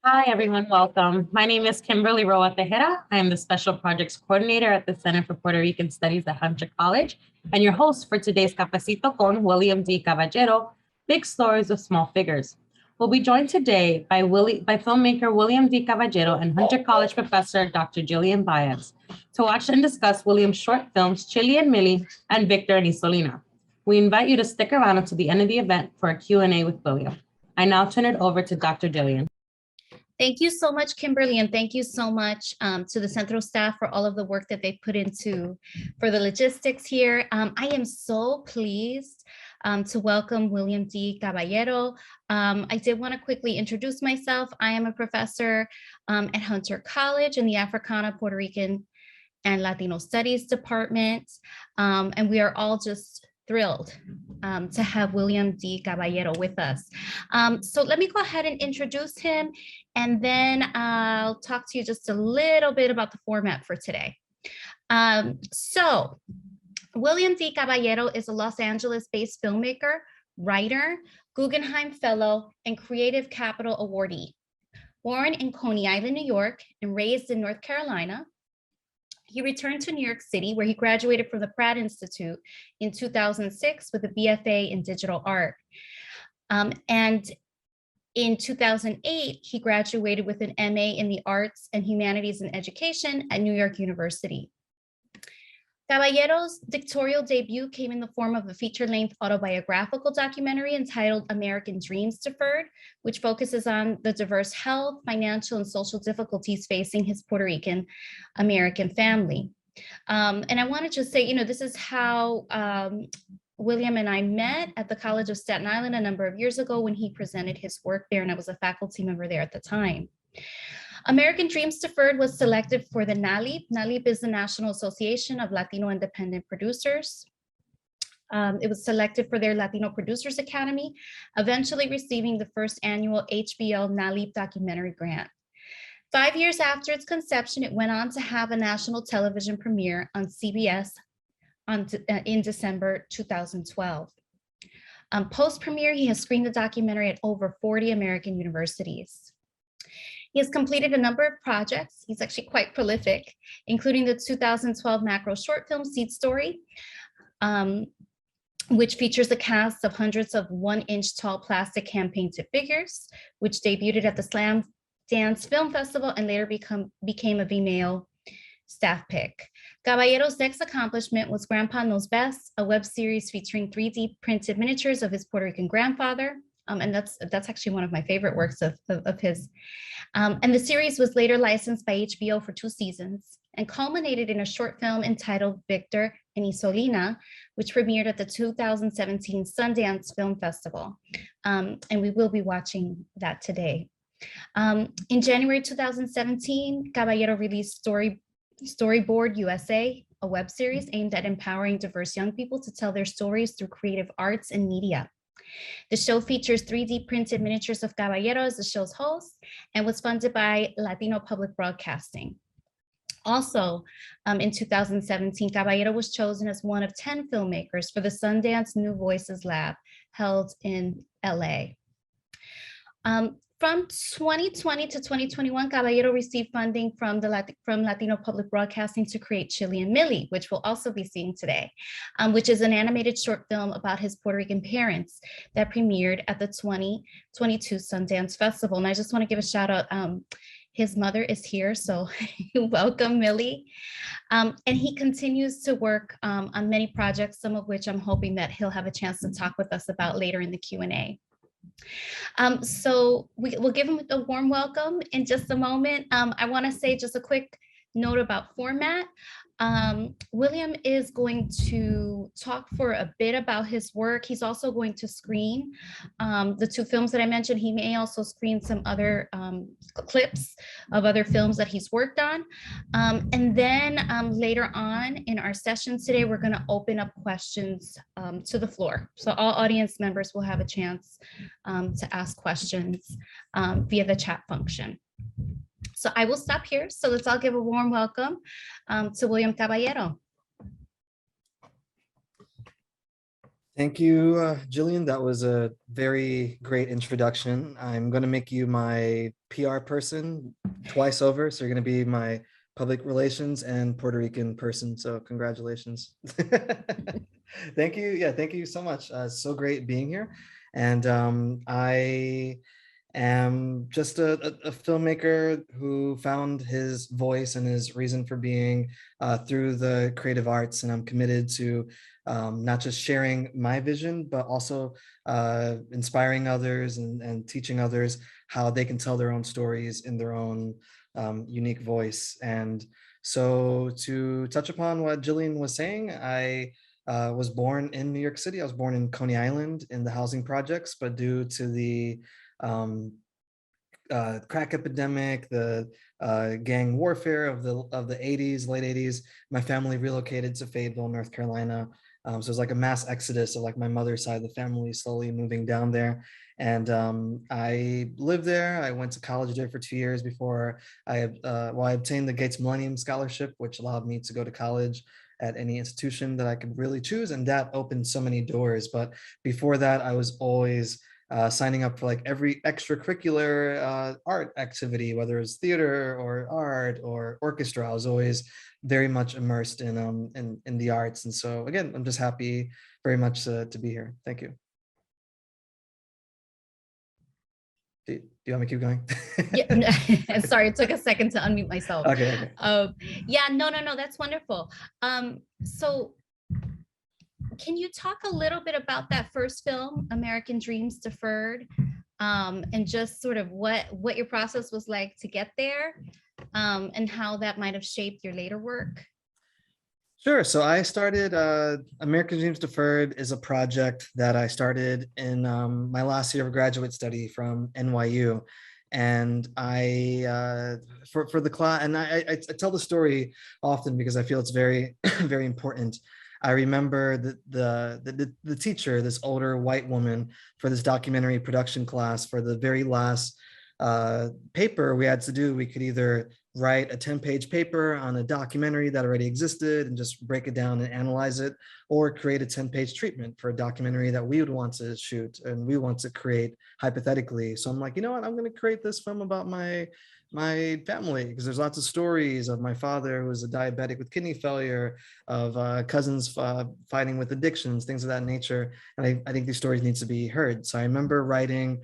Hi, everyone. Welcome. My name is Kimberly Roa Tejera. I am the Special Projects Coordinator at the Center for Puerto Rican Studies at Hunter College and your host for today's Cafecito con William D. Caballero, Big Stories of Small Figures. We'll be joined today by filmmaker William D. Caballero and Hunter College professor Dr. Jillian Báez to watch and discuss William's short films Chili and Millie and Victor Isolina. We invite you to stick around until the end of the event for a Q&A with William. I now turn it over to Dr. Jillian. Thank you so much, Kimberly, and thank you so much to the Central staff for all of the work that they put into for the logistics here. I am so pleased to welcome William D. Caballero. I did want to quickly introduce myself. I am a professor at Hunter College in the Africana, Puerto Rican, and Latino Studies Department, and we are all just thrilled to have William D. Caballero with us. So let me go ahead and introduce him, and then I'll talk to you just a little bit about the format for today. So William D. Caballero is a Los Angeles-based filmmaker, writer, Guggenheim Fellow, and Creative Capital Awardee. Born in Coney Island, New York, and raised in North Carolina, he returned to New York City, where he graduated from the Pratt Institute in 2006 with a BFA in digital art. And in 2008, he graduated with an MA in the Arts and Humanities and Education at New York University. Caballero's directorial debut came in the form of a feature-length autobiographical documentary entitled American Dreams Deferred, which focuses on the diverse health, financial, and social difficulties facing his Puerto Rican American family. And I want to just say, this is how William and I met at the College of Staten Island a number of years ago when he presented his work there, and I was a faculty member there at the time. American Dreams Deferred was selected for the NALIP. NALIP is the National Association of Latino Independent Producers. It was selected for their Latino Producers Academy, eventually receiving the first annual HBO NALIP documentary grant. 5 years after its conception, it went on to have a national television premiere on CBS in December 2012. Post-premiere, he has screened the documentary at over 40 American universities. He has completed a number of projects. He's actually quite prolific, including the 2012 macro short film Seed Story, which features a cast of hundreds of 1-inch tall plastic hand-painted figures, which debuted at the Slam Dance Film Festival and later became a Vimeo staff pick. Caballero's next accomplishment was Grandpa Knows Best, a web series featuring 3D printed miniatures of his Puerto Rican grandfather. And that's actually one of my favorite works of his. And the series was later licensed by HBO for 2 seasons and culminated in a short film entitled Victor and Isolina, which premiered at the 2017 Sundance Film Festival. And we will be watching that today. In January 2017, Caballero released Storyboard USA, a web series aimed at empowering diverse young people to tell their stories through creative arts and media. The show features 3D printed miniatures of Caballero as the show's host and was funded by Latino Public Broadcasting. Also, in 2017, Caballero was chosen as one of 10 filmmakers for the Sundance New Voices Lab held in LA. From 2020 to 2021, Caballero received funding from Latino Public Broadcasting to create Chili and Millie, which we'll also be seeing today, which is an animated short film about his Puerto Rican parents that premiered at the 2022 Sundance Festival. And I just want to give a shout out. His mother is here, so welcome, Millie. And he continues to work on many projects, some of which I'm hoping that he'll have a chance to talk with us about later in the Q&A. So we'll give him a warm welcome in just a moment. I want to say just a quick note about format. William is going to talk for a bit about his work. He's also going to screen the 2 films that I mentioned. He may also screen some other clips of other films that he's worked on. And then later on in our session today, we're going to open up questions to the floor. So all audience members will have a chance to ask questions via the chat function. So I will stop here. So let's all give a warm welcome to William Caballero. Thank you, Jillian. That was a very great introduction. I'm going to make you my PR person twice over. So you're going to be my public relations and Puerto Rican person. So congratulations. Thank you. Yeah, thank you so much. It's so great being here. And I am just a filmmaker who found his voice and his reason for being through the creative arts. And I'm committed to not just sharing my vision, but also inspiring others and teaching others how they can tell their own stories in their own unique voice. And so to touch upon what Jillian was saying, I was born in New York City. I was born in Coney Island in the housing projects, but due to the crack epidemic, the gang warfare of the 80s, late 80s, my family relocated to Fayetteville, North Carolina. So it was like a mass exodus of like my mother's side of the family slowly moving down there. And I lived there. I went to college there for 2 years before I obtained the Gates Millennium Scholarship, which allowed me to go to college at any institution that I could really choose. And that opened so many doors. But before that, I was always signing up for like every extracurricular art activity, whether it's theater or art or orchestra. I was always very much immersed in the arts. And so again, I'm just happy very much to be here. Thank you. Do you want me to keep going? Yeah, sorry, it took a second to unmute myself. Okay. Yeah, no, that's wonderful. So can you talk a little bit about that first film, American Dreams Deferred, and just sort of what your process was like to get there, and how that might have shaped your later work? Sure. So I started American Dreams Deferred is a project that I started in my last year of graduate study from NYU. And I, for the class, and I tell the story often because I feel it's very, very important. I remember the teacher, this older white woman, for this documentary production class, for the very last paper we had to do, we could either write a 10-page paper on a documentary that already existed and just break it down and analyze it, or create a 10-page treatment for a documentary that we would want to shoot and we want to create hypothetically. So I'm like, you know what, I'm going to create this film about my family, because there's lots of stories of my father who was a diabetic with kidney failure, of cousins fighting with addictions, things of that nature. And I think these stories need to be heard. So I remember writing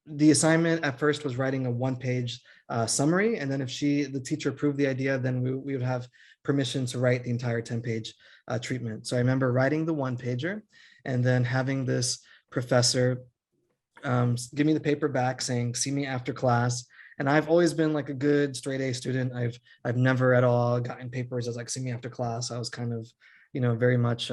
the assignment at first was writing a one-page summary, and then if the teacher approved the idea, then we would have permission to write the entire 10-page treatment. So I remember writing the one-pager and then having this professor give me the paper back saying, see me after class. And I've always been like a good straight A student. I've never at all gotten papers as like, see me after class. I was kind of, very much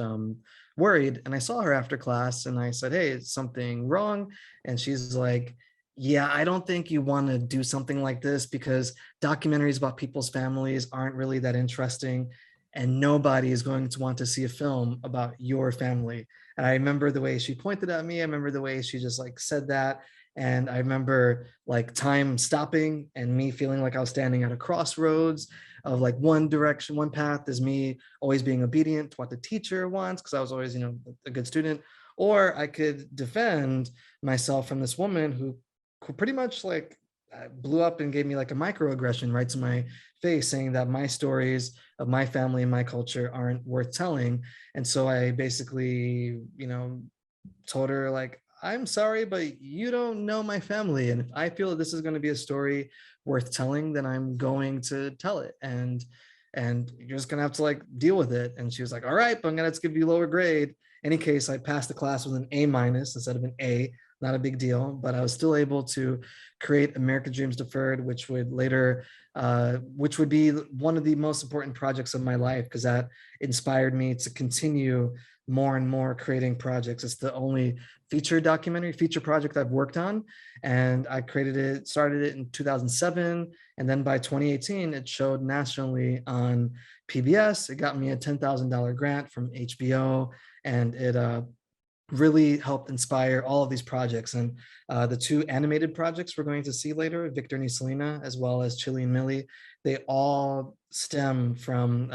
worried. And I saw her after class and I said, hey, is something wrong? And she's like, yeah, I don't think you want to do something like this because documentaries about people's families aren't really that interesting. And nobody is going to want to see a film about your family. And I remember the way she pointed at me. I remember the way she just like said that. And I remember like time stopping and me feeling like I was standing at a crossroads of like one direction, one path is me always being obedient to what the teacher wants, because I was always, a good student, or I could defend myself from this woman who pretty much like blew up and gave me like a microaggression right to my face, saying that my stories of my family and my culture aren't worth telling. And so I basically, told her like, I'm sorry, but you don't know my family. And if I feel that this is going to be a story worth telling, then I'm going to tell it. And you're just going to have to like deal with it. And she was like, all right, but I'm going to give you lower grade. Any case, I passed the class with an A- instead of an A. Not a big deal, but I was still able to create American Dreams Deferred, which would later, which would be one of the most important projects of my life, because that inspired me to continue more and more creating projects. It's the only feature project I've worked on. And I started it in 2007. And then by 2018, it showed nationally on PBS. It got me a $10,000 grant from HBO, and it really helped inspire all of these projects. And the two animated projects we're going to see later, Victor Isolina, as well as Chillian M, they all stem from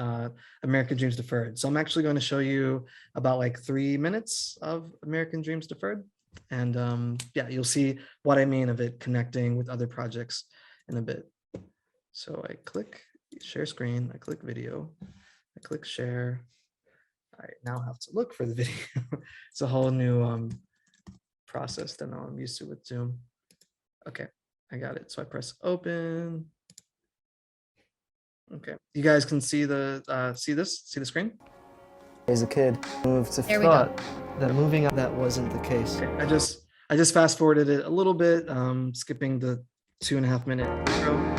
American Dreams Deferred. So I'm actually going to show you about like 3 minutes of American Dreams Deferred. And yeah, you'll see what I mean of it connecting with other projects in a bit. So I click share screen, I click video, I click share. I now have to look for the video. It's a whole new process that now I'm used to with Zoom. Okay, I got it. So I press open. Okay, you guys can see the see the screen? As a kid, moved to There we go. thought that moving up, that wasn't the case. Okay, I just fast forwarded it a little bit, skipping the 2.5 minute intro.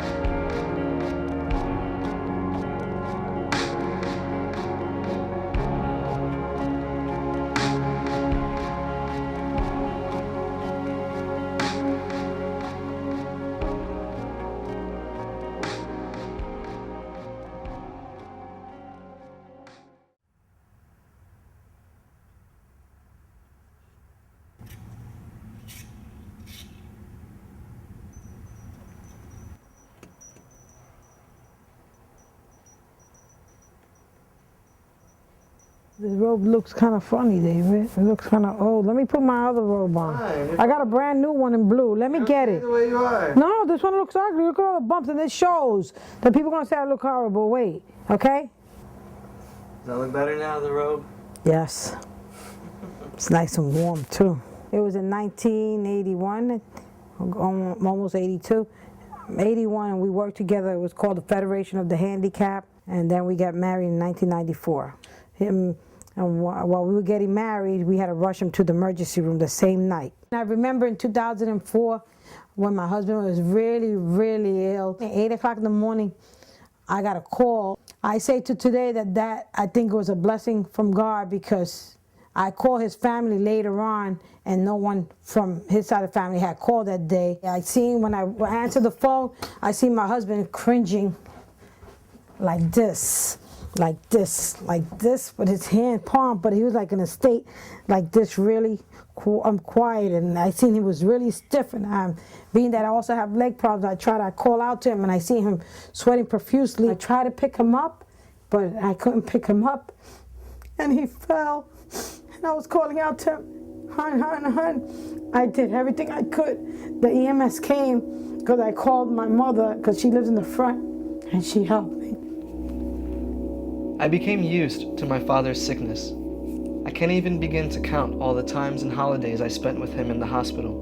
This robe looks kind of funny, David. It looks kind of old. Let me put my other robe on. Fine, I got a brand new one in blue. Let me get it. The way you are. No, this one looks ugly. Look at all the bumps, and it shows. The people gonna say I look horrible. Wait, okay? Does that look better now, the robe? Yes. It's nice and warm too. It was in 1981, almost 82. 81, and we worked together. It was called the Federation of the Handicapped, and then we got married in 1994. And while we were getting married, we had to rush him to the emergency room the same night. And I remember in 2004, when my husband was really, really ill, at 8 o'clock in the morning, I got a call. I say to today that I think it was a blessing from God, because I called his family later on, and no one from his side of the family had called that day. I seen, when I answered the phone, I see my husband cringing like this. Like this, with his hand palm, but he was like in a state like this, really quiet, and I seen he was really stiff, and being that I also have leg problems, I call out to him, and I see him sweating profusely. I tried to pick him up, but I couldn't pick him up, and he fell, and I was calling out to him, hun. I did everything I could. The EMS came because I called my mother, because she lives in the front, and she helped me. I became used to my father's sickness. I can't even begin to count all the times and holidays I spent with him in the hospital.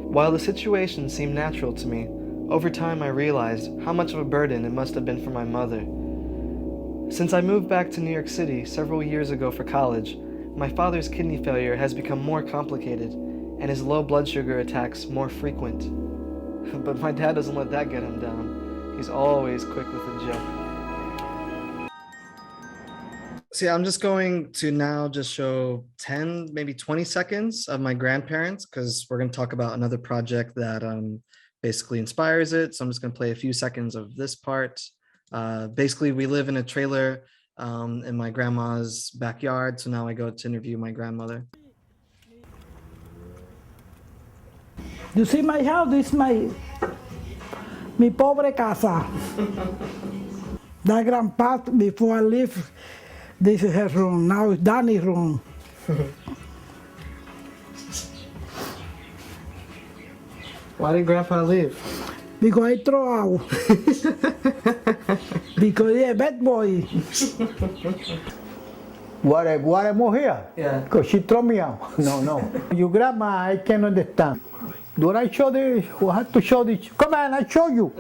While the situation seemed natural to me, over time I realized how much of a burden it must have been for my mother. Since I moved back to New York City several years ago for college, my father's kidney failure has become more complicated and his low blood sugar attacks more frequent. But my dad doesn't let that get him down. He's always quick with a joke. See, I'm just going to now just show 10, maybe 20 seconds of my grandparents, because we're going to talk about another project that basically inspires it. So I'm just going to play a few seconds of this part. Basically, we live in a trailer in my grandma's backyard. So now I go to interview my grandmother. You see my house? This is mi pobre casa. That grandpa, before I leave, this is her room. Now it's Danny's room. Why did Grandpa leave? Because I throw out. Because he's a bad boy. Why I'm here? Yeah. Because she threw me out. No. Your grandma, I can't understand. Do I show this? We have to show this. Come on, I show you.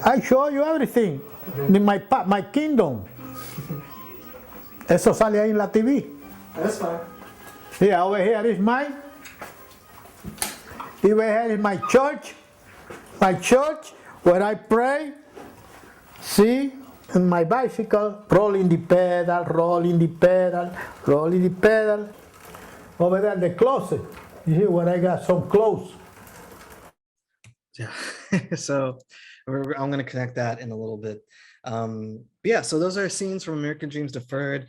I show you everything. In my kingdom. Eso sale ahí en la TV. That's fine. Yeah, over here is mine. Over here is my church. My church where I pray. See? And my bicycle, rolling the pedal, rolling the pedal, rolling the pedal. Over there, the closet. You see where I got some clothes. Yeah, so I'm going to connect that in a little bit. Yeah, so those are scenes from American Dreams Deferred.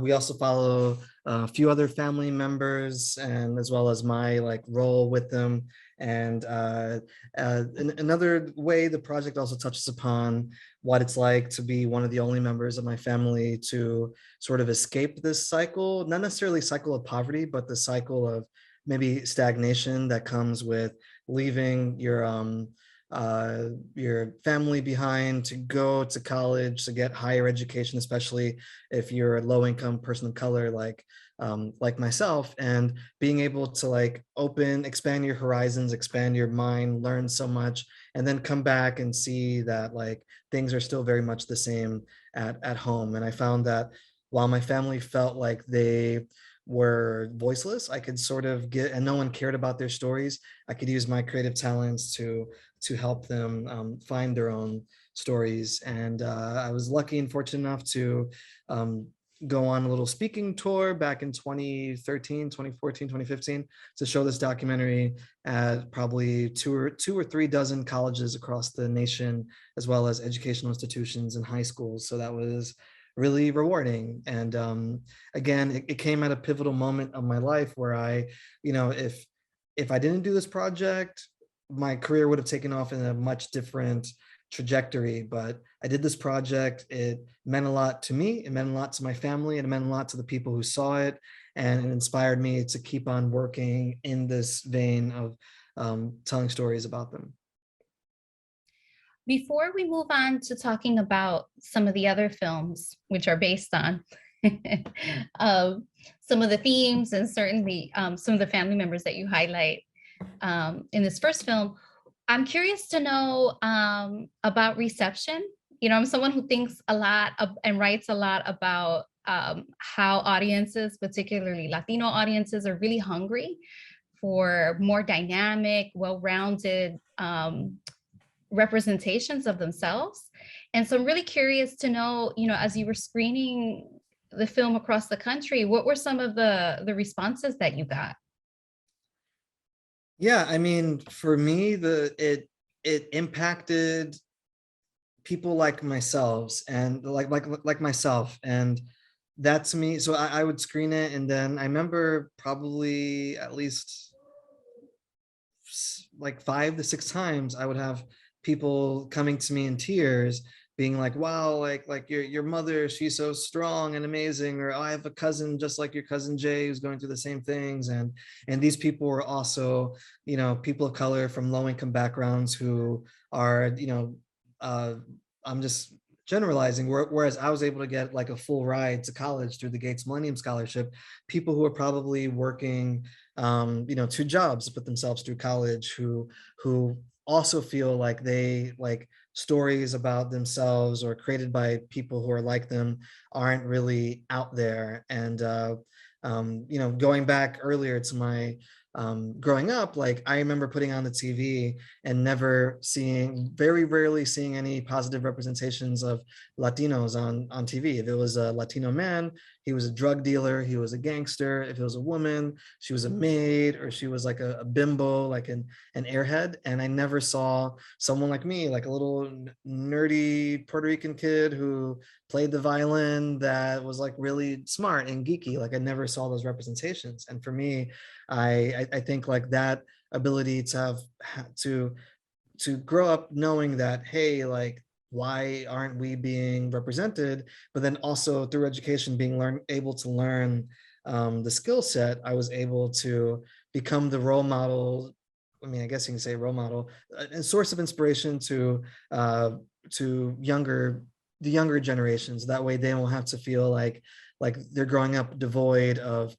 We also follow a few other family members, and as well as my role with them. And another way the project also touches upon what it's like to be one of the only members of my family to sort of escape this cycle, not necessarily cycle of poverty, but the cycle of maybe stagnation that comes with leaving your family behind to go to college to get higher education, especially if you're a low income person of color like myself, and being able to like expand your horizons, expand your mind, learn so much, and then come back and see that like things are still very much the same at home. And I found that while my family felt like they were voiceless, I could sort of get, and no one cared about their stories, I could use my creative talents to help them find their own stories. And I was lucky and fortunate enough to go on a little speaking tour back in 2013, 2014, 2015 to show this documentary at probably two or three dozen colleges across the nation, as well as educational institutions and high schools. So that was really rewarding. And again, it came at a pivotal moment of my life where I, if I didn't do this project, my career would have taken off in a much different trajectory. But I did this project. It meant a lot to me. It meant a lot to my family, and it meant a lot to the people who saw it. And it inspired me to keep on working in this vein of telling stories about them. Before we move on to talking about some of the other films which are based on some of the themes and certainly some of the family members that you highlight in this first film, I'm curious to know about reception. I'm someone who thinks a lot and writes a lot about how audiences, particularly Latino audiences, are really hungry for more dynamic, well-rounded representations of themselves. And so I'm really curious to know, as you were screening the film across the country, what were some of the responses that you got? Yeah, I mean, for me, it impacted people like myself, and like myself, and that to me. So I would screen it, and then I remember probably at least like 5 to 6 times I would have people coming to me in tears, being like, wow, like your mother, she's so strong and amazing, or oh, I have a cousin just like your cousin Jay who's going through the same things. And these people were also, people of color from low income backgrounds who are, I'm just generalizing, whereas I was able to get like a full ride to college through the Gates Millennium Scholarship. People who are probably working 2 jobs to put themselves through college, who also feel like they like stories about themselves or created by people who are like them aren't really out there. And going back earlier to my growing up, like I remember putting on the TV and very rarely seeing any positive representations of Latinos on TV. If it was a Latino man, he was a drug dealer, he was a gangster. If it was a woman, she was a maid, or she was like a bimbo, like an airhead. And I never saw someone like me, like a little nerdy Puerto Rican kid who played the violin that was like really smart and geeky. Like I never saw those representations. And for me, I think like that ability to have to grow up knowing that, hey, like, why aren't we being represented? But then also through education, being able to learn the skill set, I was able to become the role model. I mean, I guess you can say role model, a source of inspiration to the younger generations. That way they won't have to feel like they're growing up devoid of,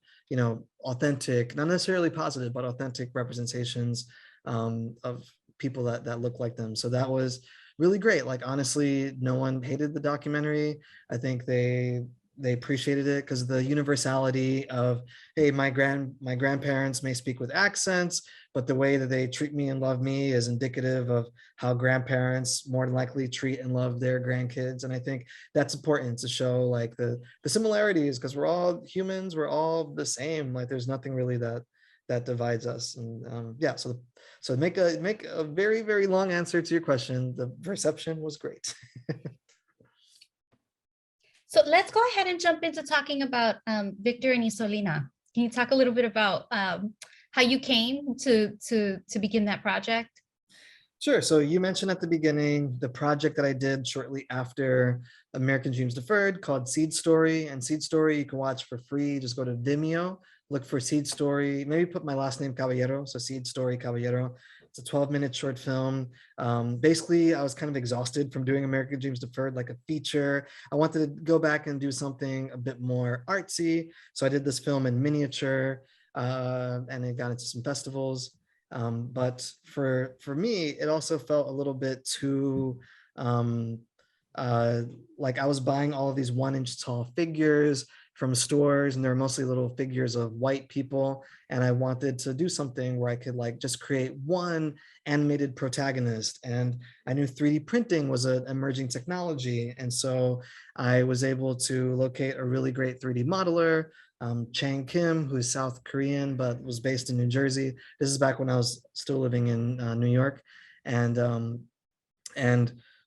authentic, not necessarily positive, but authentic representations of people that look like them. So that was really great. Like, honestly, no one hated the documentary. I think they appreciated it because the universality of, hey, my grandparents may speak with accents, but the way that they treat me and love me is indicative of how grandparents more than likely treat and love their grandkids. And I think that's important to show like the similarities, because we're all humans, we're all the same. Like there's nothing really that divides us. And yeah, so make a very, very long answer to your question. The reception was great. So let's go ahead and jump into talking about Victor and Isolina. Can you talk a little bit about how you came to begin that project? Sure. So you mentioned at the beginning the project that I did shortly after American Dreams Deferred called Seed Story. And Seed Story you can watch for free. Just go to Vimeo, look for Seed Story, maybe put my last name Caballero, so Seed Story Caballero. It's a 12-minute short film. Basically, I was kind of exhausted from doing American Dreams Deferred, like a feature. I wanted to go back and do something a bit more artsy. So I did this film in miniature, and it got into some festivals. But for me, it also felt a little bit too, like I was buying all of these 1-inch tall figures from stores, and they're mostly little figures of white people. And I wanted to do something where I could like just create one animated protagonist. And I knew 3D printing was an emerging technology. And so I was able to locate a really great 3D modeler, Chang Kim, who is South Korean, but was based in New Jersey. This is back when I was still living in New York. And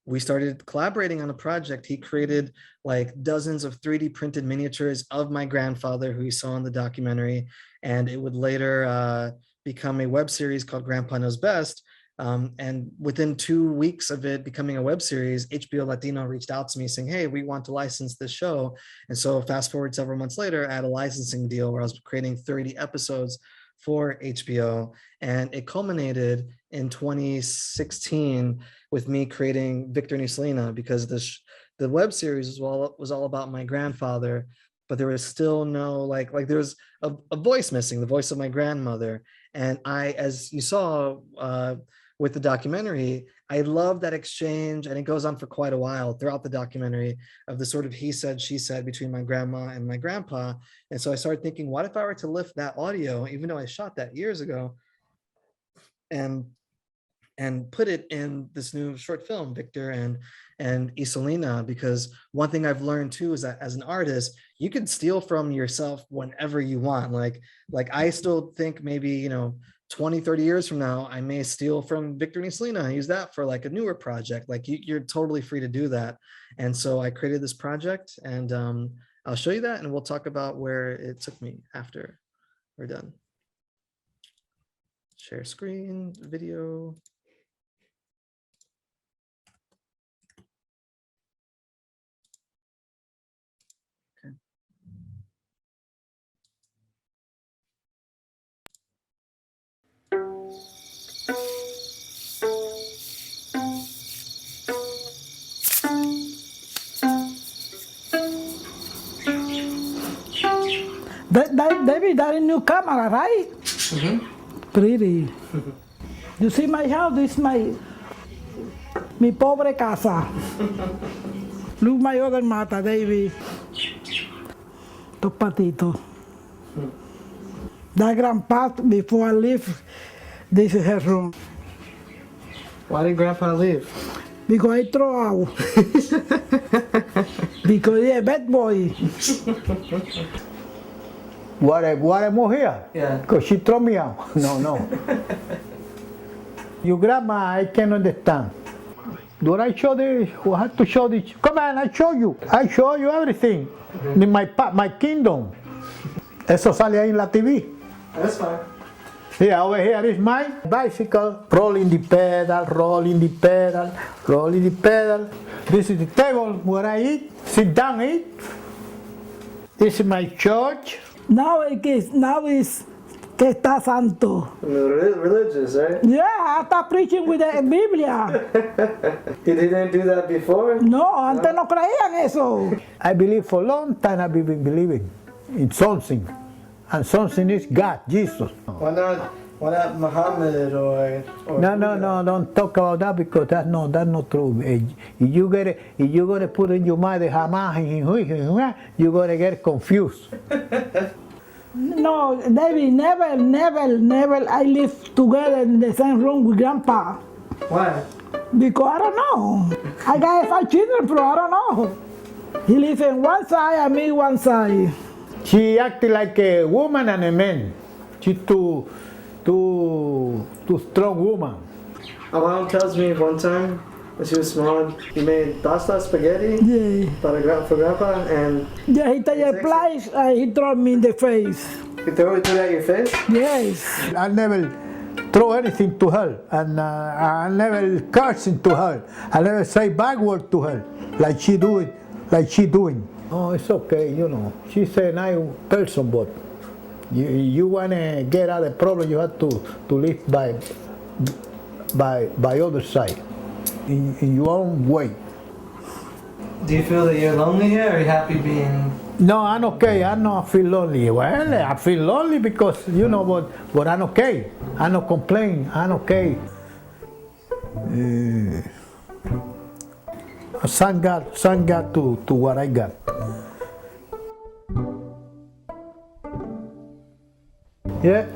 we started collaborating on a project. He created like dozens of 3D printed miniatures of my grandfather, who you saw in the documentary. And it would later become a web series called Grandpa Knows Best. And within 2 weeks of it becoming a web series, HBO Latino reached out to me saying, hey, we want to license this show. And so fast forward several months later, I had a licensing deal where I was creating 30 episodes for HBO. And it culminated in 2016 with me creating Victor Isolina, because the web series was all about my grandfather, but there was still no, like there was a voice missing, the voice of my grandmother. And I, as you saw with the documentary, I love that exchange, and it goes on for quite a while throughout the documentary, of the sort of he said, she said between my grandma and my grandpa. And so I started thinking, what if I were to lift that audio, even though I shot that years ago, and put it in this new short film, Victor and Isolina? Because one thing I've learned too is that as an artist, you can steal from yourself whenever you want. Like I still think maybe, 20, 30 years from now, I may steal from Victor and Isolina and use that for like a newer project. Like you're totally free to do that. And so I created this project, and I'll show you that, and we'll talk about where it took me after we're done. Share screen, video. David, that is new camera, right? Mm-hmm. Pretty. You see my house? This is mi pobre casa. Look my other mata, David. Dos patitos. That grandpa, before I leave, this is her room. Why did Grandpa leave? Because I throw out. Because he's a bad boy. What I move here? Yeah. Because she threw me out. No. Your grandma, I can understand. Do I show this? We have to show this. Come on, I show you. I show you everything. In my kingdom. Eso sale ahí en la TV. That's fine. Yeah, over here is my bicycle. Rolling the pedal, rolling the pedal, rolling the pedal. This is the table where I eat. Sit down, eat. This is my church. Now is que está santo. Religious, right? Yeah, I start preaching with the Biblia. He didn't do that before? No, antes no creían eso. I believe for a long time I've been believing in something. And something is God, Jesus. Why not Muhammad or No, don't talk about that, because that's not true. If you're gonna put in your mind Hamas, you're gonna get confused. No, David, never I live together in the same room with Grandpa. Why? Because I don't know. I got 5 children, bro, I don't know. He lives in one side and me one side. She acted like a woman and a man. She's too strong woman. My mom tells me one time when she was small, he made pasta spaghetti Yeah. for Grandpa, and Yeah, he take a place and he throw me in the face. you throw it at your face? Yes. I never throw anything to her, and I never curse to her. I never say bad word to her, like she doing. Oh, it's okay, She's a nice person, but You want to get out of the problem, you have to live by other side, in your own way. Do you feel that you're lonely here, or are you happy being? No, I'm okay. I don't feel lonely. Well, I feel lonely because, but I'm okay. I don't complain. I'm okay. Thank God to what I got. Yeah,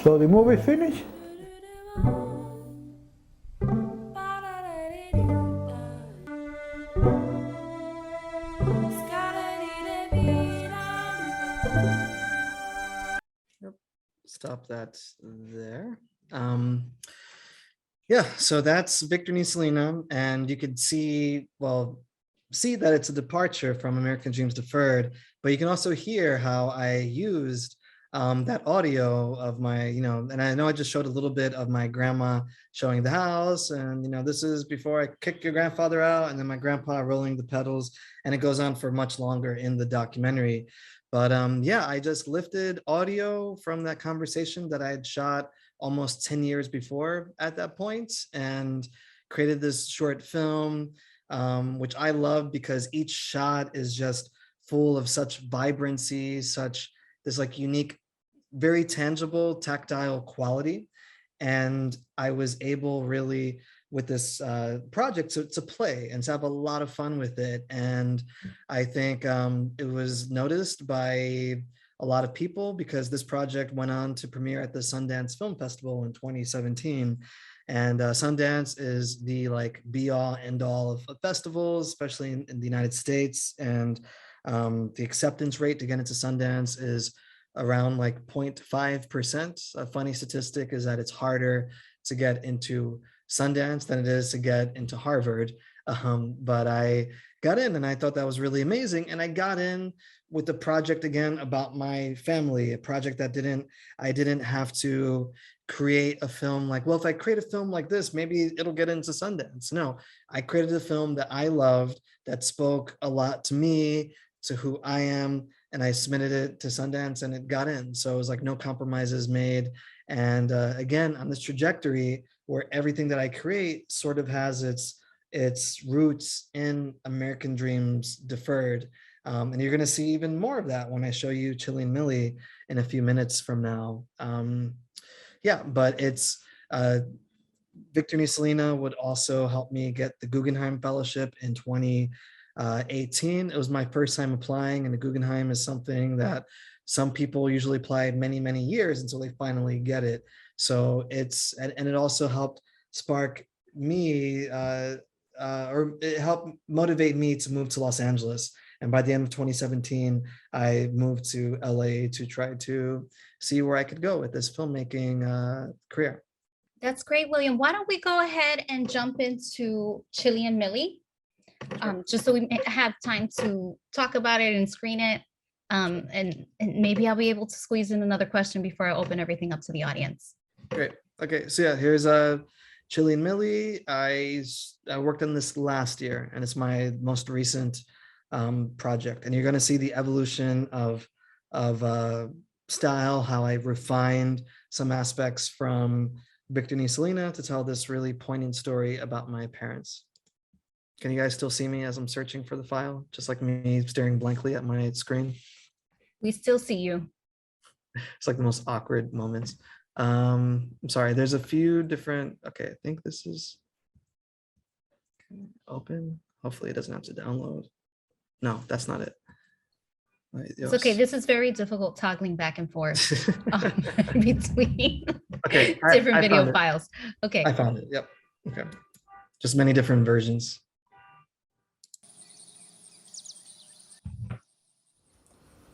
so the movie finished. Stop that there. Yeah, so that's Victor Isolina, and you could see that it's a departure from American Dreams Deferred, but you can also hear how I used that audio of my, and I know I just showed a little bit of my grandma showing the house, and this is before I kick your grandfather out, and then my grandpa rolling the pedals, and it goes on for much longer in the documentary. But yeah, I just lifted audio from that conversation that I had shot almost 10 years before at that point, and created this short film, which I love because each shot is just full of such vibrancy, such this like unique, very tangible, tactile quality. And I was able really with this project to play and to have a lot of fun with it. And I think it was noticed by a lot of people because this project went on to premiere at the Sundance Film Festival in 2017. And Sundance is the be all end all of festivals, especially in the United States. And the acceptance rate to get into Sundance is around 0.5%. A funny statistic is that it's harder to get into Sundance than it is to get into Harvard. But I got in and I thought that was really amazing. And I got in with the project again about my family, a project that I didn't have to create a film if I create a film like this, maybe it'll get into Sundance. No, I created a film that I loved, that spoke a lot to me, to who I am, and I submitted it to Sundance and it got in. So it was no compromises made. And again, on this trajectory where everything that I create sort of has its roots in American Dreams Deferred. And you're going to see even more of that when I show you Chili and Millie in a few minutes from now. Yeah, but it's Victor Isolina would also help me get the Guggenheim Fellowship in 2018. It was my first time applying, and the Guggenheim is something that some people usually apply many, many years until they finally get it. So and it also helped spark me, or it helped motivate me to move to Los Angeles. And by the end of 2017, I moved to LA to try to see where I could go with this filmmaking career. That's great, William. Why don't we go ahead and jump into Chili and Millie, just so we have time to talk about it and screen it. And maybe I'll be able to squeeze in another question before I open everything up to the audience. Great. Okay, so yeah, here's Chili and Millie. I worked on this last year, and it's my most recent project. And you're going to see the evolution of style, how I refined some aspects from Victor Isolina to tell this really poignant story about my parents. Can you guys still see me as I'm searching for the file? Just like me staring blankly at my screen? We still see you. It's the most awkward moments. I'm sorry, there's a few different, okay, I think this is open. Hopefully it doesn't have to download. No, that's not it. It's okay. This is very difficult toggling back and forth between different video files. Okay. I found it. Yep. Okay. Just many different versions.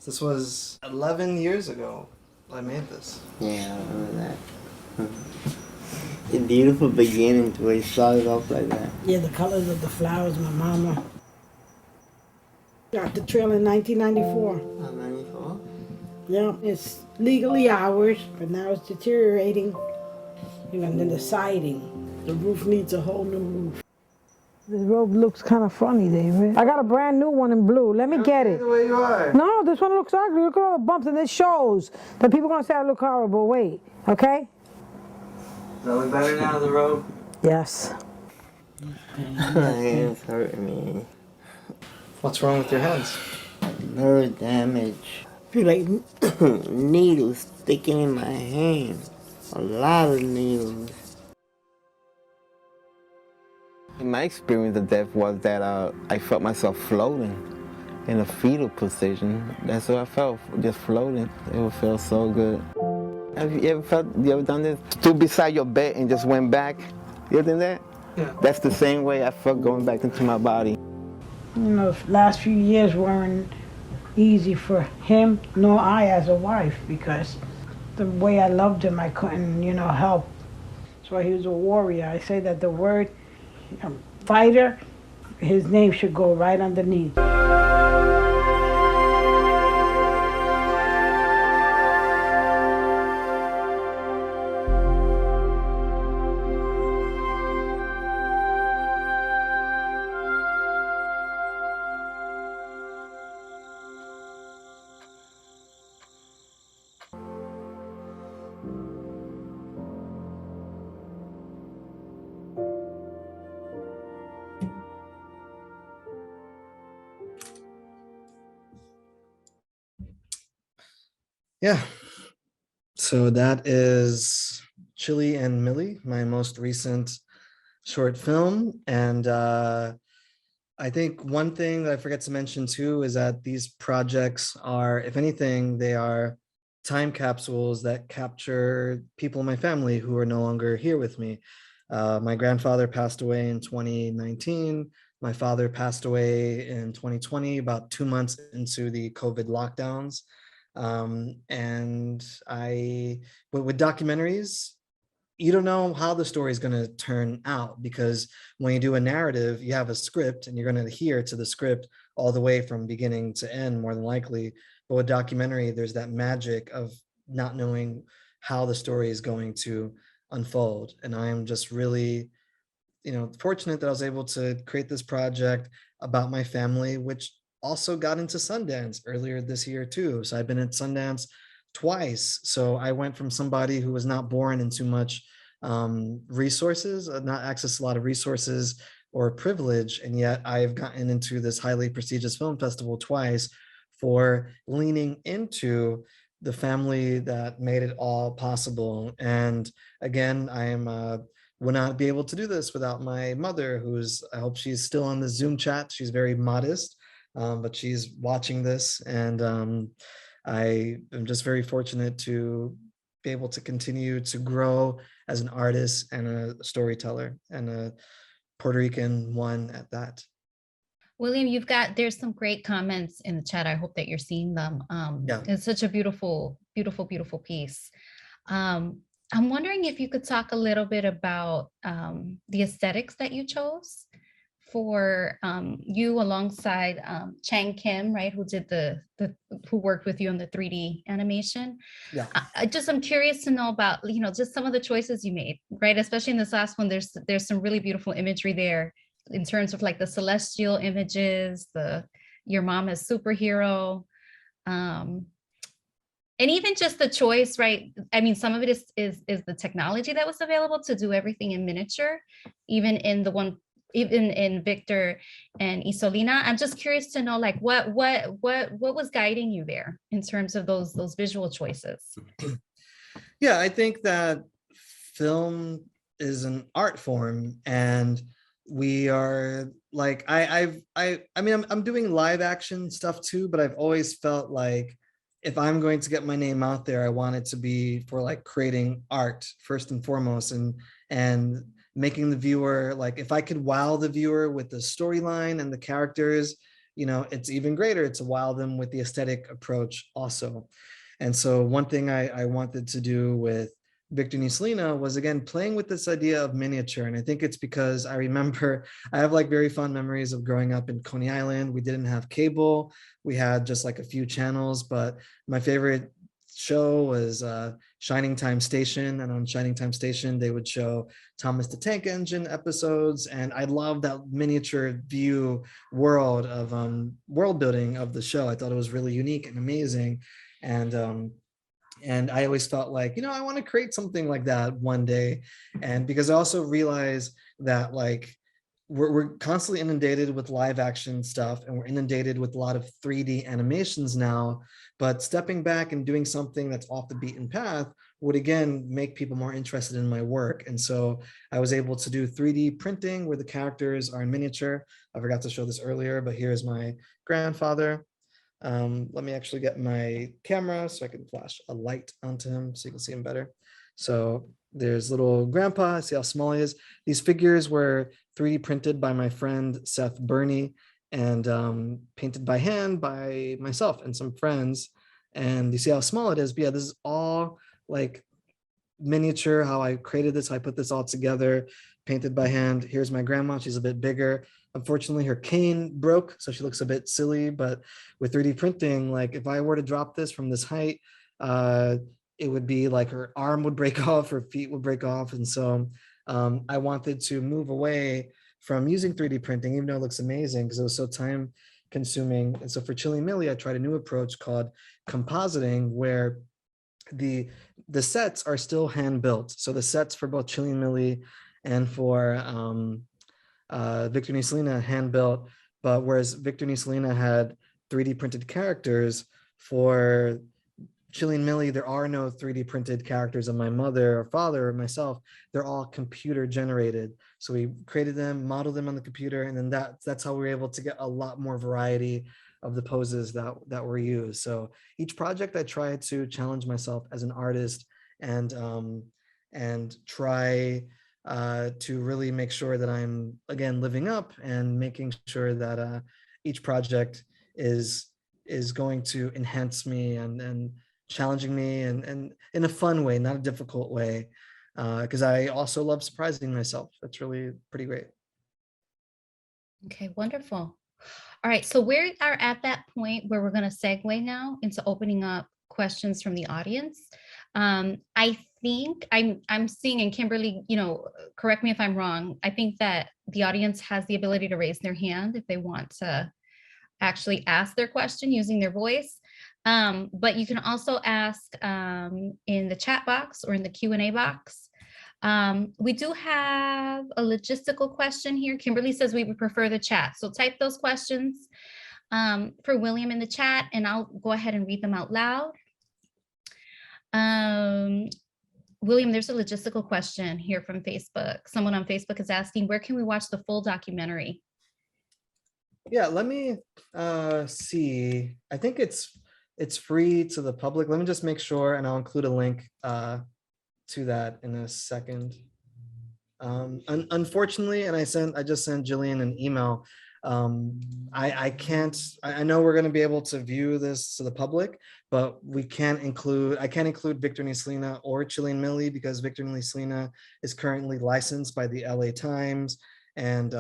This was 11 years ago I made this. Yeah, I remember that. The beautiful beginning to where you started off like that. Yeah, the colors of the flowers, my mama. Got the trail in 1994. 94? Yeah, it's legally ours, but now it's deteriorating. And then the siding, the roof needs a whole new roof. The robe looks kind of funny, David. I got a brand new one in blue. Let me get it. The way you are. No, this one looks ugly. Look at all the bumps, and it shows that people are gonna say I look horrible. Wait, okay? Does that look better now, the robe? Yes. My hands hurt me. What's wrong with your hands? Nerve damage. Feel like needles sticking in my hand. A lot of needles. My experience of death was that I felt myself floating in a fetal position. That's what I felt, just floating. It would feel so good. Have you ever done this? Stood beside your bed and just went back? You ever done that? Yeah. That's the same way I felt going back into my body. You know, the last few years weren't easy for him, nor I as a wife, because the way I loved him, I couldn't, help. That's why he was a warrior. I say that the word fighter, his name should go right underneath. Yeah. So that is Chili and Millie, my most recent short film. And I think one thing that I forget to mention too is that these projects are, if anything, they are time capsules that capture people in my family who are no longer here with me. My grandfather passed away in 2019. My father passed away in 2020, about 2 months into the COVID lockdowns. And with documentaries, you don't know how the story is going to turn out, because when you do a narrative, you have a script and you're going to adhere to the script all the way from beginning to end, more than likely. But with documentary, there's that magic of not knowing how the story is going to unfold. And I am just really, fortunate that I was able to create this project about my family, which also got into Sundance earlier this year too. So I've been at Sundance twice. So I went from somebody who was not born into much resources, not access to a lot of resources or privilege, and yet I've gotten into this highly prestigious film festival twice for leaning into the family that made it all possible. And again, would not be able to do this without my mother, I hope she's still on the Zoom chat. She's very modest, but she's watching this, and I am just very fortunate to be able to continue to grow as an artist and a storyteller, and a Puerto Rican one at that. William, there's some great comments in the chat. I hope that you're seeing them. Yeah. It's such a beautiful, beautiful, beautiful piece. I'm wondering if you could talk a little bit about the aesthetics that you chose for you alongside Chang Kim, right? Who did who worked with you on the 3D animation. Yeah. I'm curious to know about, just some of the choices you made, right? Especially in this last one, there's some really beautiful imagery there in terms of like the celestial images, your mom as superhero, and even just the choice, right? I mean, some of it is the technology that was available to do everything in miniature, even in Victor and Isolina. I'm just curious to know, like, what was guiding you there in terms of those visual choices? Yeah, I think that film is an art form, and we are like, I'm doing live action stuff too, but I've always felt like if I'm going to get my name out there, I want it to be for like creating art first and foremost, and making the viewer, like, if I could wow the viewer with the storyline and the characters, it's even greater to wow them with the aesthetic approach also. And so one thing I wanted to do with Victor Isolina was, again, playing with this idea of miniature. And I think it's because I have like very fond memories of growing up in Coney Island. We didn't have cable. We had just like a few channels, but my favorite show was Shining Time Station, and on Shining Time Station, they would show Thomas the Tank Engine episodes, and I love that miniature view world of world building of the show. I thought it was really unique and amazing, and I always felt like, I want to create something like that one day. And because I also realize that like we're constantly inundated with live action stuff, and we're inundated with a lot of 3D animations now, but stepping back and doing something that's off the beaten path would again make people more interested in my work. And so I was able to do 3D printing where the characters are in miniature. I forgot to show this earlier, but here's my grandfather. Let me actually get my camera so I can flash a light onto him so you can see him better. So there's little grandpa, see how small he is. These figures were 3D printed by my friend Seth Burney and painted by hand by myself and some friends. And you see how small it is. But yeah, this is all like miniature, how I created this. I put this all together, painted by hand. Here's my grandma, she's a bit bigger. Unfortunately, her cane broke, so she looks a bit silly, but with 3D printing, like if I were to drop this from this height, it would be like her arm would break off, her feet would break off. And so I wanted to move away from using 3D printing, even though it looks amazing, because it was so time consuming. And so for Chilly Millie, I tried a new approach called compositing, where the sets are still hand built. So the sets for both Chilly Millie and for Victor Isolina hand built, but whereas Victor Isolina had 3D printed characters, for Chilly Millie, there are no 3D printed characters of my mother or father or myself. They're all computer generated. So we created them, modeled them on the computer, and then that's how we were able to get a lot more variety of the poses that were used. So each project I try to challenge myself as an artist and try to really make sure that I'm again living up and making sure that each project is going to enhance me and challenging me and in a fun way, not a difficult way, because I also love surprising myself. That's really pretty great. Okay, wonderful. All right, so we are at that point where we're going to segue now into opening up questions from the audience. I think I'm seeing, and Kimberly, correct me if I'm wrong, I think that the audience has the ability to raise their hand if they want to actually ask their question using their voice. But you can also ask in the chat box or in the Q&A box. We do have a logistical question here. Kimberly says we would prefer the chat. So type those questions for William in the chat, and I'll go ahead and read them out loud. William, there's a logistical question here from Facebook. Someone on Facebook is asking, where can we watch the full documentary? Yeah, let me see. I think it's free to the public. Let me just make sure, and I'll include a link to that in a second. Unfortunately, and I just sent Jillian an email. I can't, I know we're going to be able to view this to the public, but I can't include Victor Isolina or Jillian Millie because Victor Isolina is currently licensed by the LA Times, and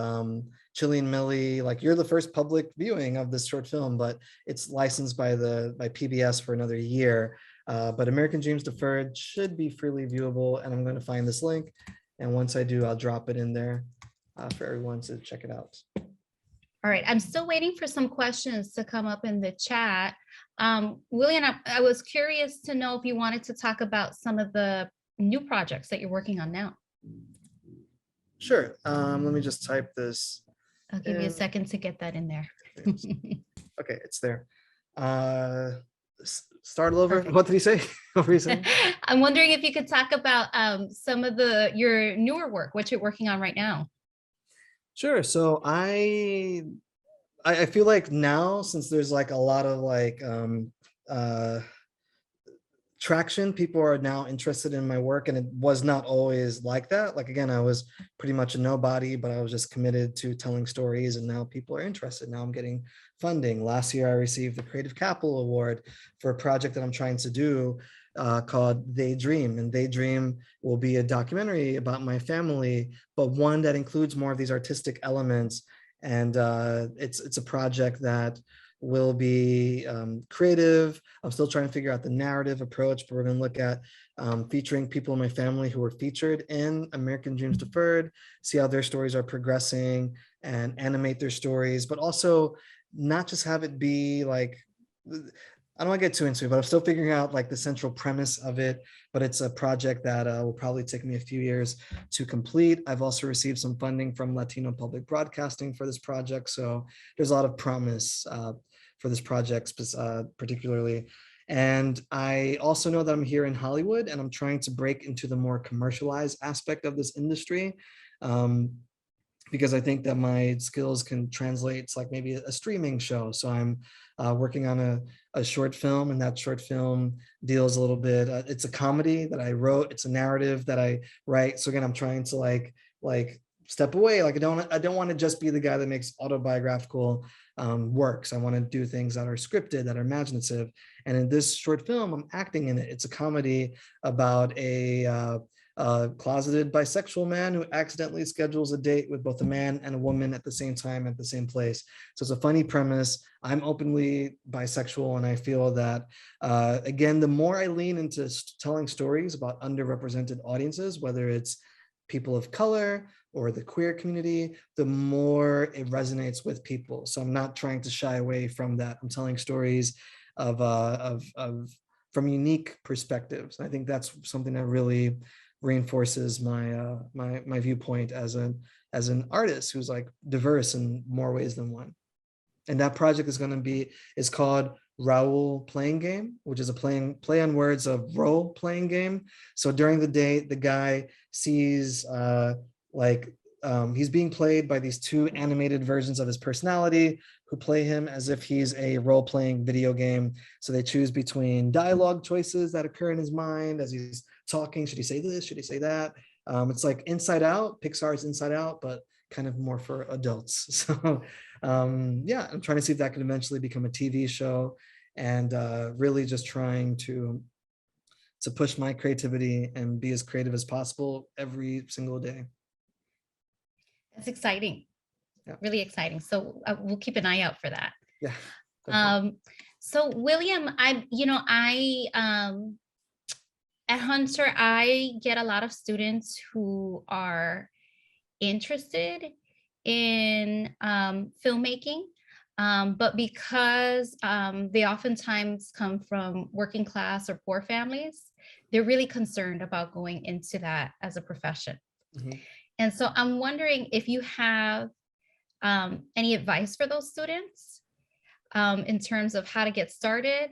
Jillian Millie, like, you're the first public viewing of this short film, but it's licensed by PBS for another year. But American Dreams Deferred should be freely viewable, and I'm going to find this link, and once I do, I'll drop it in there for everyone to check it out. All right, I'm still waiting for some questions to come up in the chat. William, I was curious to know if you wanted to talk about some of the new projects that you're working on now. Sure. Let me just type this. I'll give you a second to get that in there. Okay, it's there. Start over. Perfect. What did he say? What were you saying? I'm wondering if you could talk about some of your newer work, what you're working on right now. Sure. So I feel like now, since there's like a lot of like traction, people are now interested in my work, and it was not always like that. Like, again, I was pretty much a nobody, but I was just committed to telling stories, and now people are interested. Now I'm getting funding. Last year I received the Creative Capital Award for a project that I'm trying to do called They Dream, and They Dream will be a documentary about my family, but one that includes more of these artistic elements. And it's a project that will be creative. I'm still trying to figure out the narrative approach, but we're going to look at featuring people in my family who were featured in American Dreams Deferred, see how their stories are progressing and animate their stories, but also not just have it be like, I don't want to get too into it, but I'm still figuring out like the central premise of it, but it's a project that will probably take me a few years to complete. I've also received some funding from Latino Public Broadcasting for this project. So there's a lot of promise for this project particularly. And I also know that I'm here in Hollywood and I'm trying to break into the more commercialized aspect of this industry. Because I think that my skills can translate to like maybe a streaming show. So I'm working on a short film, and that short film deals a little bit, it's a comedy that I wrote, it's a narrative that I write. So again, I'm trying to like step away. Like I don't want to just be the guy that makes autobiographical works. I want to do things that are scripted, that are imaginative. And in this short film, I'm acting in it. It's a comedy about a closeted bisexual man who accidentally schedules a date with both a man and a woman at the same time at the same place. So it's a funny premise. I'm openly bisexual, and I feel that again, the more I lean into telling stories about underrepresented audiences, whether it's people of color or the queer community, the more it resonates with people. So I'm not trying to shy away from that. I'm telling stories from unique perspectives. I think that's something that really reinforces my my viewpoint as an artist who's like diverse in more ways than one. And that project is called Raul Playing Game, which is a play on words of role playing game. So during the day, the guy sees he's being played by these two animated versions of his personality who play him as if he's a role-playing video game. So they choose between dialogue choices that occur in his mind as he's talking. Should he say this? Should he say that? It's like Inside Out, Pixar's Inside Out, but kind of more for adults. So yeah, I'm trying to see if that could eventually become a TV show, and really just trying to push my creativity and be as creative as possible every single day. That's exciting. Yeah. Really exciting. So we'll keep an eye out for that. Yeah. So William, at Hunter, I get a lot of students who are interested in filmmaking, but because they oftentimes come from working class or poor families, they're really concerned about going into that as a profession. Mm-hmm. And so I'm wondering if you have any advice for those students in terms of how to get started,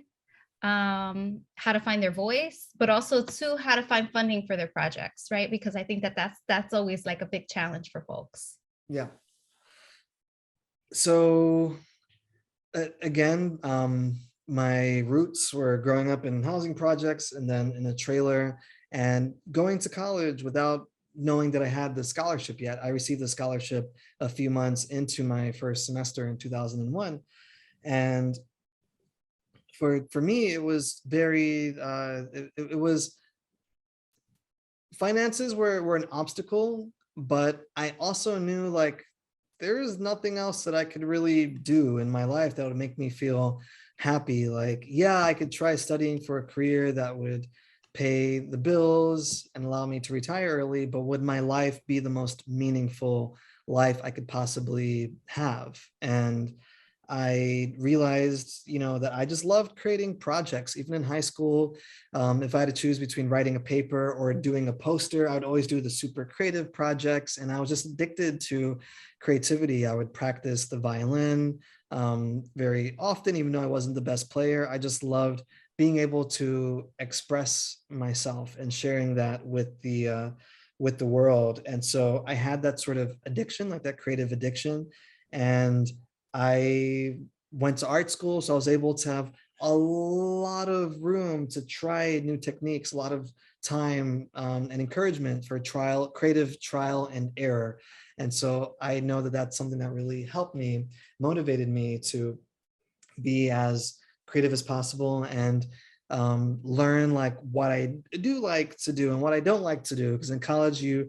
how to find their voice, but also too, how to find funding for their projects, right? Because I think that's always like a big challenge for folks. Yeah. So again, my roots were growing up in housing projects and then in a trailer, and going to college without knowing that I had the scholarship yet. I received the scholarship a few months into my first semester in 2001. And for me, it was very, it was, finances were an obstacle, but I also knew like there is nothing else that I could really do in my life that would make me feel happy. Like, yeah, I could try studying for a career that would pay the bills and allow me to retire early, but would my life be the most meaningful life I could possibly have? And I realized, that I just loved creating projects, even in high school. If I had to choose between writing a paper or doing a poster, I would always do the super creative projects. And I was just addicted to creativity. I would practice the violin very often, even though I wasn't the best player. I just loved being able to express myself and sharing that with the world. And so I had that sort of addiction, like that creative addiction. And I went to art school, so I was able to have a lot of room to try new techniques, a lot of time and encouragement for creative trial and error. And so I know that that's something that really helped me, motivated me to be as creative as possible and learn like what I do like to do and what I don't like to do. Because in college, you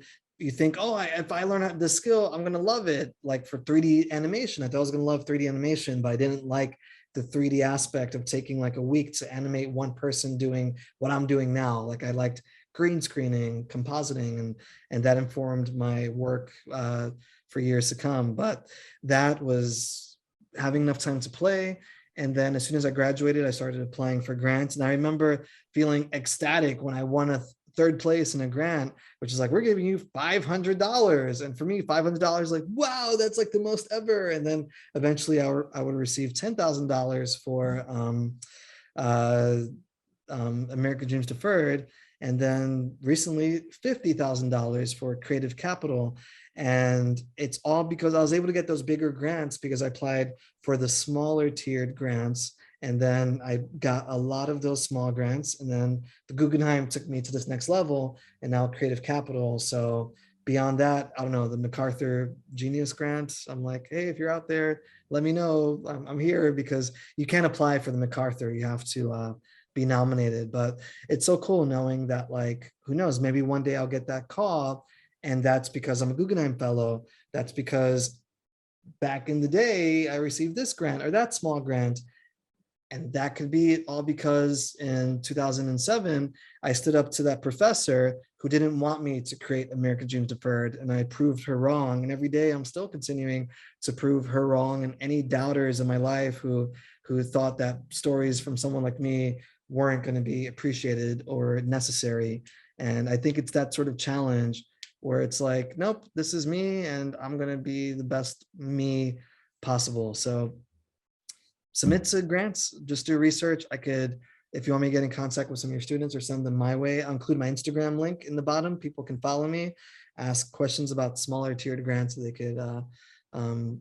think, oh, if I learn this skill, I'm going to love it. Like for 3D animation, I thought I was going to love 3D animation, but I didn't like the 3D aspect of taking like a week to animate one person doing what I'm doing now. Like I liked green screening, compositing, and that informed my work for years to come. But that was having enough time to play. And then as soon as I graduated, I started applying for grants. And I remember feeling ecstatic when I won a third place in a grant, which is like, we're giving you $500. And for me, $500, like, wow, that's like the most ever. And then eventually I would receive $10,000 for American Dreams Deferred. And then recently $50,000 for Creative Capital. And it's all because I was able to get those bigger grants because I applied for the smaller tiered grants. And then I got a lot of those small grants. And then the Guggenheim took me to this next level, and now Creative Capital. So beyond that, I don't know, the MacArthur Genius Grant, I'm like, hey, if you're out there, let me know. I'm here, because you can't apply for the MacArthur. You have to be nominated. But it's so cool knowing that, like, who knows, maybe one day I'll get that call. And that's because I'm a Guggenheim Fellow. That's because back in the day, I received this grant or that small grant. And that could be all because in 2007, I stood up to that professor who didn't want me to create American Dreams Deferred, and I proved her wrong. And every day I'm still continuing to prove her wrong, and any doubters in my life who thought that stories from someone like me weren't going to be appreciated or necessary. And I think it's that sort of challenge where it's like, nope, this is me, and I'm going to be the best me possible. So submit to grants, just do research. I could, if you want me to get in contact with some of your students or send them my way, I'll include my Instagram link in the bottom. People can follow me, ask questions about smaller tiered grants that they could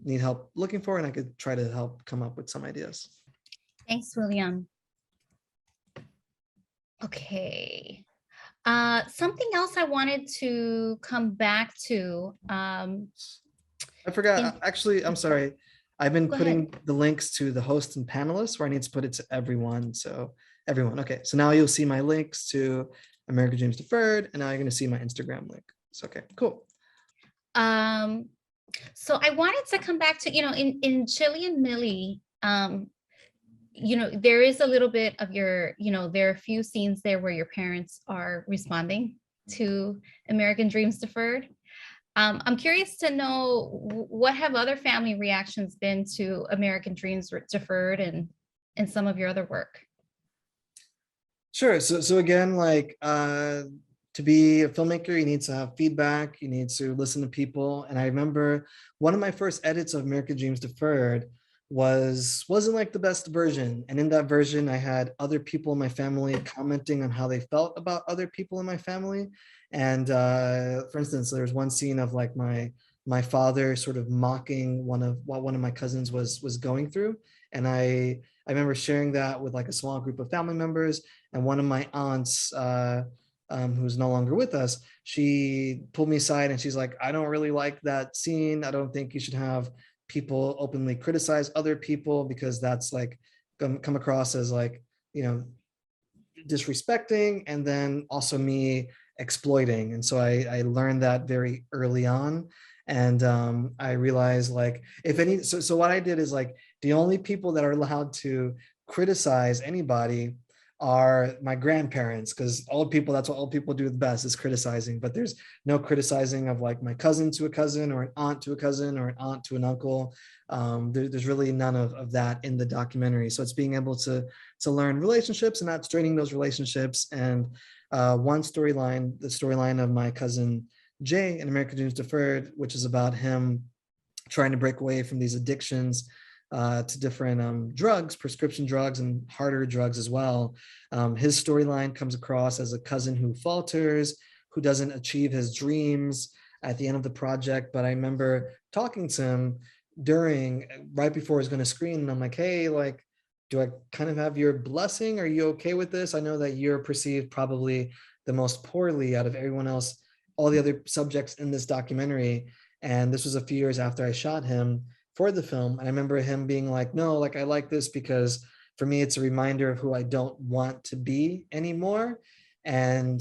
need help looking for, and I could try to help come up with some ideas. Thanks, William. Okay. Something else I wanted to come back to. I forgot, actually, I'm sorry. I've been putting the links to the host and panelists where I need to put it to everyone. So everyone, okay. So now you'll see my links to American Dreams Deferred, and now you're gonna see my Instagram link. So, okay, cool. So I wanted to come back to, in Jillian Millie, there is a little bit of your, there are a few scenes there where your parents are responding to American Dreams Deferred. I'm curious to know, what have other family reactions been to American Dreams Deferred and some of your other work? Sure. So again, like to be a filmmaker, you need to have feedback. You need to listen to people. And I remember one of my first edits of American Dreams Deferred wasn't like the best version. And in that version, I had other people in my family commenting on how they felt about other people in my family. And for instance, there's one scene of like my father sort of mocking what one of my cousins was going through. And I remember sharing that with like a small group of family members. And one of my aunts, who's no longer with us, she pulled me aside and she's like, I don't really like that scene. I don't think you should have people openly criticize other people, because that's like come across as like, disrespecting, and then also me exploiting. And so I learned that very early on. And I realized, like, so what I did is, like, the only people that are allowed to criticize anybody are my grandparents, because old people, that's what old people do the best, is criticizing. But there's no criticizing of like my cousin to a cousin, or an aunt to a cousin, or an aunt to an uncle. There's really none of that in the documentary. So it's being able to learn relationships and not straining those relationships. And one storyline, the storyline of my cousin Jay in American Dreams Deferred, which is about him trying to break away from these addictions to different drugs, prescription drugs, and harder drugs as well. His storyline comes across as a cousin who falters, who doesn't achieve his dreams at the end of the project. But I remember talking to him right before he was going to screen, and I'm like, hey, like, do I kind of have your blessing? Are you okay with this? I know that you're perceived probably the most poorly out of everyone else, all the other subjects in this documentary. And this was a few years after I shot him for the film. And I remember him being like, no, like, I like this because for me, it's a reminder of who I don't want to be anymore. And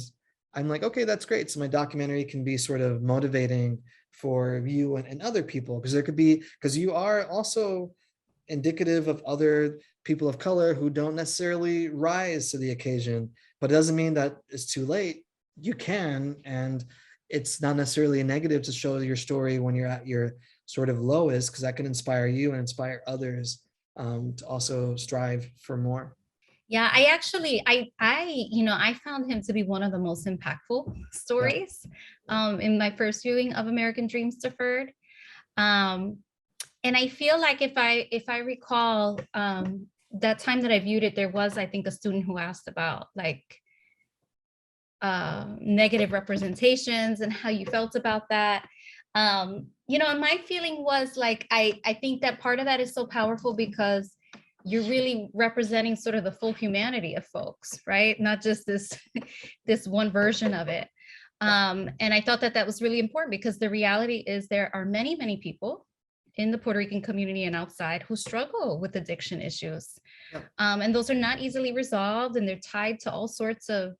I'm like, okay, that's great. So my documentary can be sort of motivating for you and other people, because there could be, because you are also indicative of other people of color who don't necessarily rise to the occasion, but it doesn't mean that it's too late. You can, and it's not necessarily a negative to show your story when you're at your sort of lowest, because that can inspire you and inspire others to also strive for more. Yeah, I actually, I found him to be one of the most impactful stories in my first viewing of American Dreams Deferred. And I feel like if I recall that time that I viewed it, there was, I think, a student who asked about like negative representations and how you felt about that. And my feeling was like, I think that part of that is so powerful because you're really representing sort of the full humanity of folks, right? Not just this one version of it. And I thought that was really important because the reality is there are many, many people in the Puerto Rican community and outside who struggle with addiction issues. Yep. And those are not easily resolved, and they're tied to all sorts of,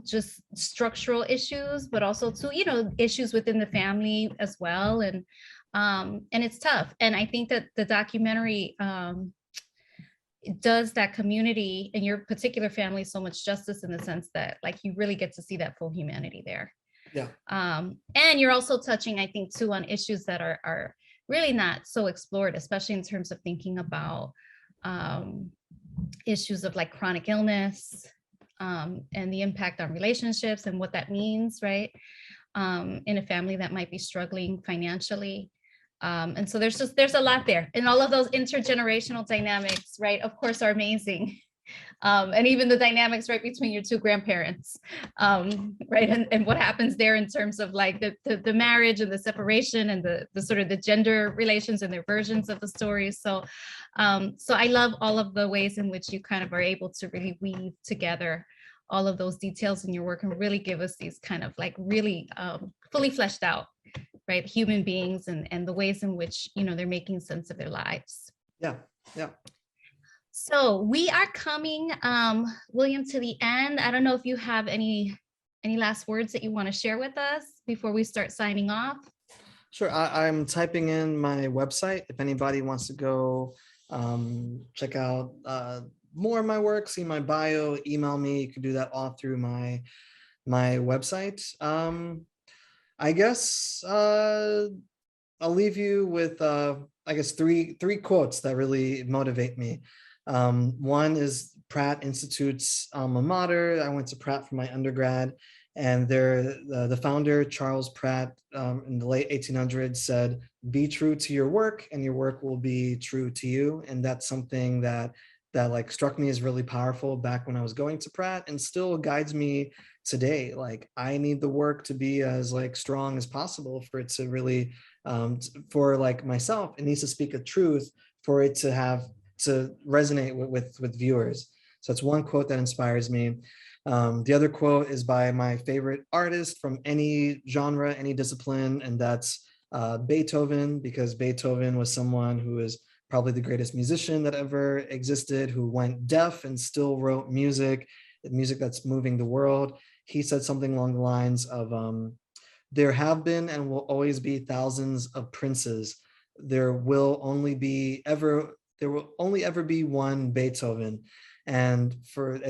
just structural issues, but also to, issues within the family as well. And it's tough. And I think that the documentary does that community and your particular family so much justice in the sense that like you really get to see that full humanity there. Yeah. And you're also touching, I think, too, on issues that are really not so explored, especially in terms of thinking about issues of like chronic illness and the impact on relationships and what that means, right? In a family that might be struggling financially. And so there's a lot there, and all of those intergenerational dynamics, right, of course, are amazing. And even the dynamics right between your two grandparents, right, and what happens there in terms of like the marriage and the separation and the sort of the gender relations and their versions of the stories. So I love all of the ways in which you kind of are able to really weave together all of those details in your work and really give us these kind of like really fully fleshed out, right, human beings and the ways in which, they're making sense of their lives. Yeah. So we are coming, William, to the end. I don't know if you have any last words that you want to share with us before we start signing off. Sure. I'm typing in my website. If anybody wants to go check out more of my work, see my bio, email me. You can do that all through my website. I guess I'll leave you with three quotes that really motivate me. One is Pratt Institute's alma mater. I went to Pratt for my undergrad, and the founder, Charles Pratt, in the late 1800s said, "Be true to your work and your work will be true to you." And that's something that like struck me as really powerful back when I was going to Pratt, and still guides me today. Like, I need the work to be as like strong as possible for it to really, for like myself, it needs to speak a truth for it to resonate with viewers. So it's one quote that inspires me. The other quote is by my favorite artist from any genre, any discipline, and that's Beethoven, because Beethoven was someone who is probably the greatest musician that ever existed, who went deaf and still wrote music that's moving the world. He said something along the lines of, there have been and will always be thousands of princes. There will only ever be one Beethoven. And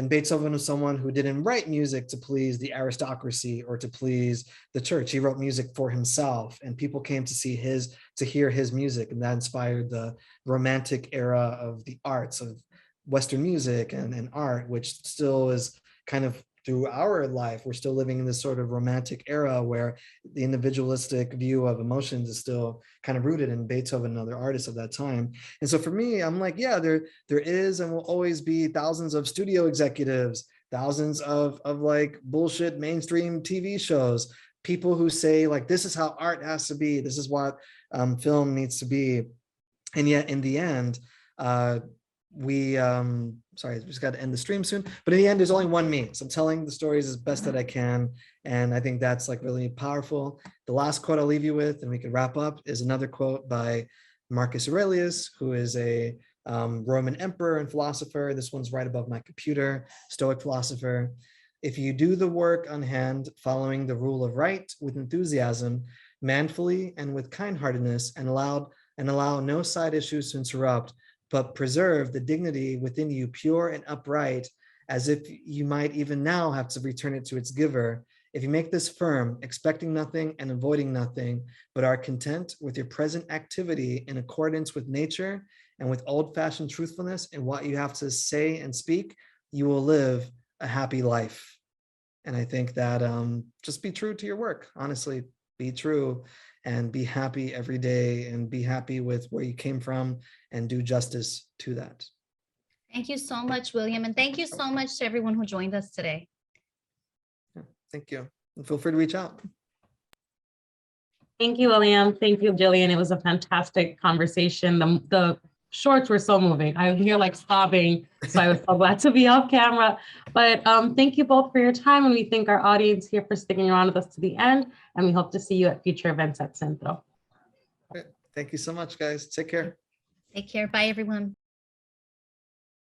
Beethoven was someone who didn't write music to please the aristocracy or to please the church. He wrote music for himself, and people came to hear his music, and that inspired the Romantic era of the arts, of Western music and art, which still is kind of through our life. We're still living in this sort of Romantic era where the individualistic view of emotions is still kind of rooted in Beethoven and other artists of that time. And so for me, I'm like, yeah, there is and will always be thousands of studio executives, thousands of like bullshit mainstream TV shows, people who say like, this is how art has to be, this is what film needs to be. And yet in the end, sorry, I just got to end the stream soon, but in the end, there's only one me. So I'm telling the stories as best that I can. And I think that's like really powerful. The last quote I'll leave you with, and we can wrap up, is another quote by Marcus Aurelius, who is a Roman emperor and philosopher. This one's right above my computer, Stoic philosopher. If you do the work on hand, following the rule of right with enthusiasm, manfully and with kindheartedness, and and allow no side issues to interrupt, but preserve the dignity within you, pure and upright, as if you might even now have to return it to its giver. If you make this firm, expecting nothing and avoiding nothing, but are content with your present activity in accordance with nature and with old-fashioned truthfulness in what you have to say and speak, you will live a happy life. And I think that just be true to your work. Honestly, be true and be happy every day and be happy with where you came from and do justice to that. Thank you so much, William. And thank you so much to everyone who joined us today. Yeah, thank you. And feel free to reach out. Thank you, William. Thank you, Jillian. It was a fantastic conversation. The shorts were so moving. I'm here like sobbing, so I was so glad to be off camera. But thank you both for your time, and we thank our audience here for sticking around with us to the end, and we hope to see you at future events at Centro. Thank you so much, guys. Take care. Take care. Bye, everyone.